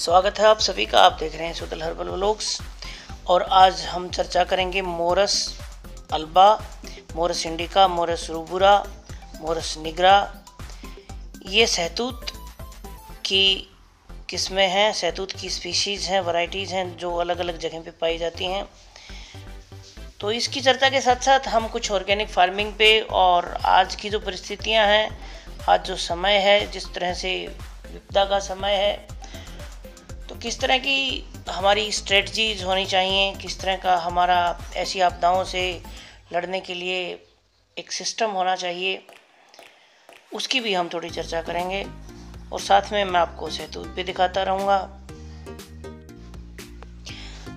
स्वागत है आप सभी का। आप देख रहे हैं सुतल हर्बल व्लॉग्स और आज हम चर्चा करेंगे morus alba, morus indica, morus rubra, morus nigra. ये सहतूत की किस्में हैं, सहतूत की स्पीशीज़ हैं, वैरायटीज़ हैं जो अलग अलग जगह पे पाई जाती हैं। तो इसकी चर्चा के साथ साथ हम कुछ ऑर्गेनिक फार्मिंग पे और आज की जो परिस्थितियां हैं, आज जो समय है, जिस तरह से विपदा का समय है, तो किस तरह की हमारी स्ट्रेटजीज होनी चाहिए, किस तरह का हमारा ऐसी आपदाओं से लड़ने के लिए एक सिस्टम होना चाहिए, उसकी भी हम थोड़ी चर्चा करेंगे। और साथ में मैं आपको सहतूत भी दिखाता रहूँगा।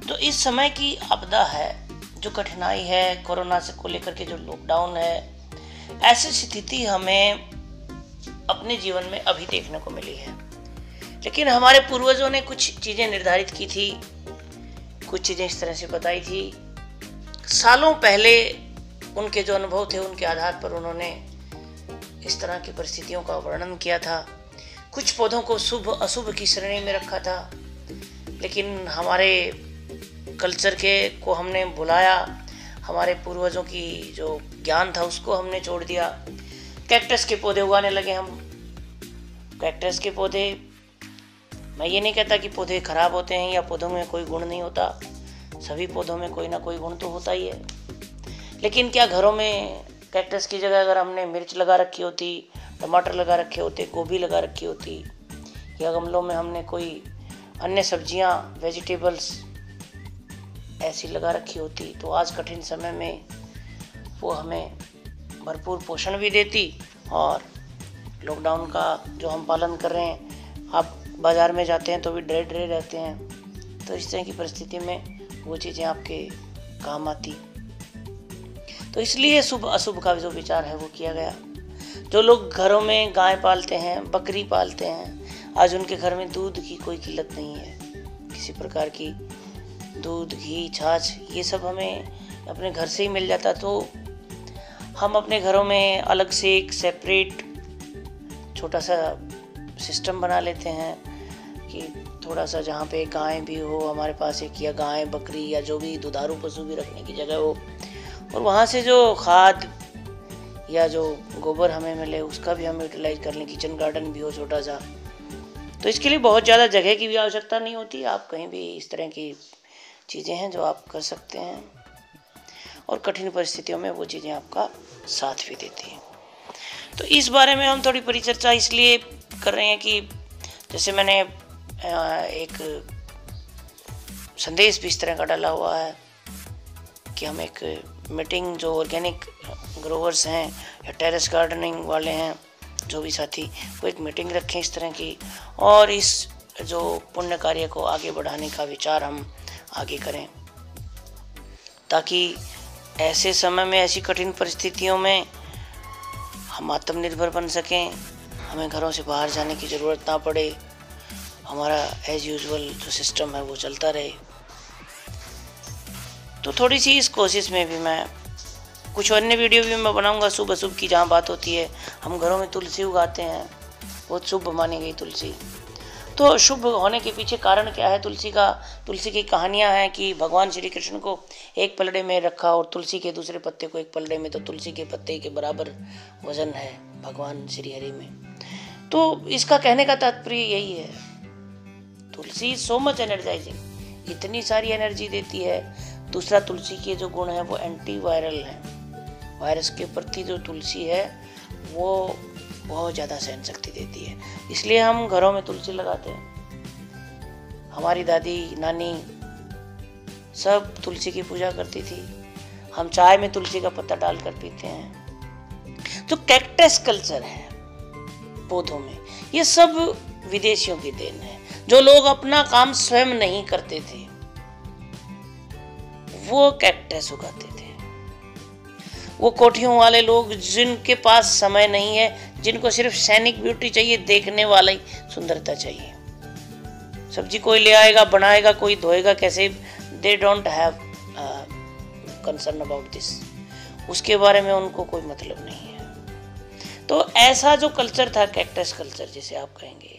जो इस समय की आपदा है, जो कठिनाई है, कोरोना से को लेकर के जो लॉकडाउन है, ऐसी स्थिति हमें अपने जीवन में अभी देखने को मिली है। लेकिन हमारे पूर्वजों ने कुछ चीज़ें निर्धारित की थी, कुछ चीज़ें इस तरह से बताई थी। सालों पहले उनके जो अनुभव थे, उनके आधार पर उन्होंने इस तरह की परिस्थितियों का वर्णन किया था। कुछ पौधों को शुभ अशुभ की श्रेणी में रखा था, लेकिन हमारे कल्चर को हमने भुलाया, हमारे पूर्वजों की जो ज्ञान था उसको हमने छोड़ दिया। कैक्टस के पौधे उगाने लगे हम। कैक्टस के पौधे, मैं ये नहीं कहता कि पौधे खराब होते हैं या पौधों में कोई गुण नहीं होता, सभी पौधों में कोई ना कोई गुण तो होता ही है। लेकिन क्या घरों में कैक्टस की जगह अगर हमने मिर्च लगा रखी होती, टमाटर लगा रखे होते, गोभी लगा रखी होती, या गमलों में हमने कोई अन्य सब्जियां, वेजिटेबल्स ऐसी लगा रखी होती, तो आज कठिन समय में वो हमें भरपूर पोषण भी देती। और लॉकडाउन का जो हम पालन कर रहे हैं, आप बाज़ार में जाते हैं तो भी डरे रहते हैं, तो इस तरह की परिस्थिति में वो चीज़ें आपके काम आती। तो इसलिए शुभ अशुभ का जो विचार है वो किया गया। जो लोग घरों में गाय पालते हैं, बकरी पालते हैं, आज उनके घर में दूध की कोई किल्लत नहीं है। किसी प्रकार की दूध, घी, छाछ, ये सब हमें अपने घर से ही मिल जाता। तो हम अपने घरों में अलग से एक सेपरेट छोटा सा सिस्टम बना लेते हैं कि थोड़ा सा जहाँ पे गाय भी हो हमारे पास, एक या गाय, बकरी या जो भी दुधारू पशु भी रखने की जगह हो, और वहाँ से जो खाद या जो गोबर हमें मिले उसका भी हम यूटिलाइज कर लें। किचन गार्डन भी हो छोटा सा। तो इसके लिए बहुत ज़्यादा जगह की भी आवश्यकता नहीं होती। आप कहीं भी इस तरह की चीज़ें हैं जो आप कर सकते हैं, और कठिन परिस्थितियों में वो चीज़ें आपका साथ भी देती हैं। तो इस बारे में हम थोड़ी परिचर्चा इसलिए कर रहे हैं कि जैसे मैंने एक संदेश भी इस तरह का डाला हुआ है कि हम एक मीटिंग, जो ऑर्गेनिक ग्रोवर्स हैं या टेरेस गार्डनिंग वाले हैं, जो भी साथी, वो एक मीटिंग रखें इस तरह की, और इस जो पुण्य कार्य को आगे बढ़ाने का विचार हम आगे करें, ताकि ऐसे समय में, ऐसी कठिन परिस्थितियों में हम आत्मनिर्भर बन सकें, हमें घरों से बाहर जाने की ज़रूरत ना पड़े, हमारा एज यूजुअल जो सिस्टम है वो चलता रहे। तो थोड़ी सी इस कोशिश में भी मैं कुछ अन्य वीडियो भी मैं बनाऊंगा शुभ अशुभ की, जहाँ बात होती है। हम घरों में तुलसी उगाते हैं, बहुत शुभ मानी गई तुलसी। तो शुभ होने के पीछे कारण क्या है तुलसी का? तुलसी की कहानियाँ हैं कि भगवान श्री कृष्ण को एक पलड़े में रखा और तुलसी के दूसरे पत्ते को एक पलड़े में, तो तुलसी के पत्ते के बराबर वजन है भगवान श्री हरि में। तो इसका कहने का तात्पर्य यही है, तुलसी सो मच एनर्जाइजिंग, इतनी सारी एनर्जी देती है। दूसरा, तुलसी के जो गुण है वो एंटी वायरल है। वायरस के प्रति जो तुलसी है वो बहुत ज़्यादा सहन शक्ति देती है, इसलिए हम घरों में तुलसी लगाते हैं। हमारी दादी, नानी सब तुलसी की पूजा करती थी। हम चाय में तुलसी का पत्ता डालकर पीते हैं। जो कैक्टस कल्चर है पौधों में, ये सब विदेशियों की देन है। जो लोग अपना काम स्वयं नहीं करते थे वो कैक्टस उगाते थे। वो कोठियों वाले लोग जिनके पास समय नहीं है, जिनको सिर्फ सैनिक ब्यूटी चाहिए, देखने वाला ही सुंदरता चाहिए। सब्जी कोई ले आएगा, बनाएगा, कोई धोएगा कैसे, they don't have concern about this, उसके बारे में उनको कोई मतलब नहीं है। तो ऐसा जो कल्चर था, कैक्टस कल्चर जिसे आप कहेंगे,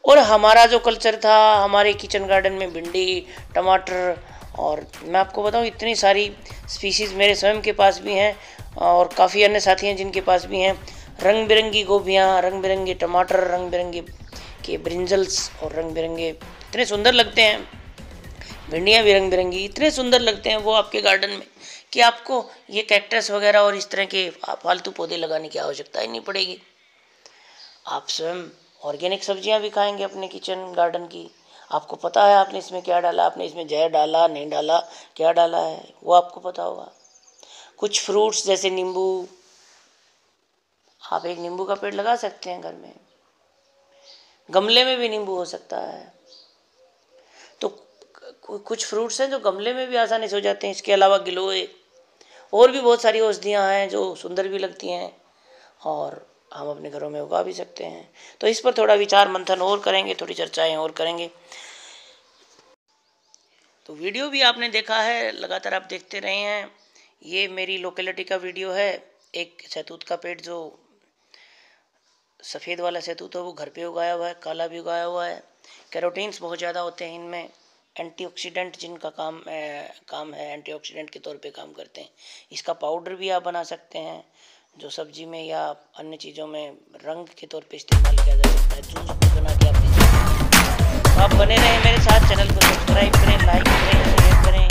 और हमारा जो कल्चर था, हमारे किचन गार्डन में भिंडी, टमाटर, और मैं आपको बताऊं इतनी सारी स्पीशीज़ मेरे स्वयं के पास भी हैं और काफ़ी अन्य साथी हैं जिनके पास भी हैं। रंग बिरंगी गोभियाँ, रंग बिरंगे टमाटर, रंग बिरंगे के ब्रिंजल्स और रंग बिरंगे इतने सुंदर लगते हैं। भिंडियाँ भी रंग बिरंगी इतने सुंदर लगते हैं वो आपके गार्डन में कि आपको ये कैक्टस वगैरह और इस तरह के फालतू पौधे लगाने की आवश्यकता ही नहीं पड़ेगी। आप स्वयं ऑर्गेनिक सब्जियां भी खाएंगे अपने किचन गार्डन की। आपको पता है आपने इसमें क्या डाला, आपने इसमें जहर डाला नहीं डाला, क्या डाला है वो आपको पता होगा। कुछ फ्रूट्स जैसे नींबू, आप एक नींबू का पेड़ लगा सकते हैं घर में, गमले में भी नींबू हो सकता है। तो कुछ फ्रूट्स हैं जो गमले में भी आसानी से हो जाते हैं। इसके अलावा गिलोय और भी बहुत सारी औषधियाँ हैं जो सुंदर भी लगती हैं और हम अपने घरों में उगा भी सकते हैं। तो इस पर थोड़ा विचार मंथन और करेंगे, थोड़ी चर्चाएं और करेंगे। तो वीडियो भी आपने देखा है, लगातार आप देखते रहे हैं। ये मेरी लोकेलिटी का वीडियो है। एक शहतूत का पेड़ जो सफ़ेद वाला शहतूत है वो घर पे उगाया हुआ है, काला भी उगाया हुआ है। कैरोटीन्स बहुत ज़्यादा होते हैं इनमें, एंटीऑक्सीडेंट जिनका काम है एंटीऑक्सीडेंट के तौर पे काम करते हैं। इसका पाउडर भी आप बना सकते हैं जो सब्जी में या अन्य चीज़ों में रंग के तौर पे इस्तेमाल किया जा सकता है। जूस भी बना के आप दे सकते हैं। तो आप बने रहें मेरे साथ, चैनल को सब्सक्राइब करें, लाइक करें, शेयर करें।